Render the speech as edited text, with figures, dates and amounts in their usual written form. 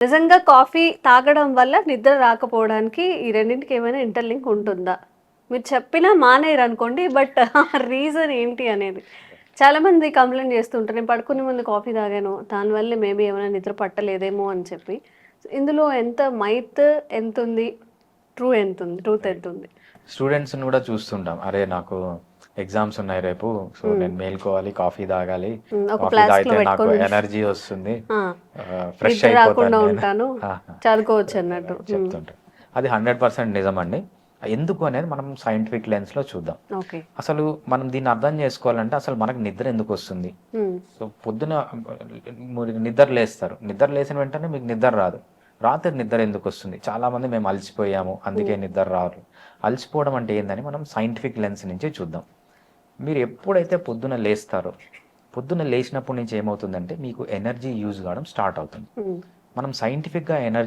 నిజంగా కాఫీ తాగడం వల్ల నిద్ర రాకపోవడానికి ఈ రెండింటికి ఏమైనా ఇంటర్లింక్ ఉంటుందా? మీరు చెప్పినా మానేయరనుకోండి. బట్ రీజన్ ఏంటి అనేది. చాలామంది కంప్లెయింట్ చేస్తుంటారు. నేను పడుకునే ముందు కాఫీ తాగాను. దానివల్లే మేబీ ఏమైనా నిద్ర పట్టలేదేమో అని చెప్పి. ఇందులో ఎంత మైత్ ఎంతుంది? Truth right. ఎంతుంది? స్టూడెంట్స్‌ని కూడా చూస్తుంటాం. అరే! నాకు ఎగ్జామ్స్ ఉన్నాయి రేపు. సో, హ్మ్. నేను మేలుకోవాలి, కాఫీ తాగాలి. ఒక కాఫీ ఫ్లాస్క్‌లో తాగితే నాకు పెట్టుకొని ఎనర్జీ వస్తుంది. ఆ! ఫ్రెష్ నిద్ర అయిపోతాను రాకుండా నేను. ఉంటాను. ఆహా! చదువుకోవచ్చన్నట్టు. రైట్ చెప్తుంటారు. అది 100% నిజమండి. ఎందుకు అనేది మనం సైంటిఫిక్ లెన్స్‌లో చూద్దాం. ఓకే. అసలు మనం దీన్ని అర్థం చేసుకోవాలంటే అసలు మనకు నిద్ర ఎందుకొస్తుంది? హ్మ్. సో, పొద్దున మీరు నిద్ర లేస్తారు. నిద్ర లేసిన వెంటనే మీకు నిద్ర రాదు. రాత్రి నిద్ర ఎందుకొస్తుంది? చాలామంది మేము అలసిపోయాము, అందుకే హ్మ్. నిద్ర రాదు. అలసిపోవడం అంటే ఏందని మనం సైంటిఫిక్ లెన్స్ నుంచి చూద్దాం. మీరు ఎప్పుడైతే పొద్దున లేస్తారో, పొద్దున లేచినప్పటి నుంచి ఏమవుతుందంటే మీకు ఎనర్జీ యూజ్ కావడం స్టార్ట్ అవుతుంది. హ్మ్. మనం సైంటిఫిక్‌గా ఎనర్జీ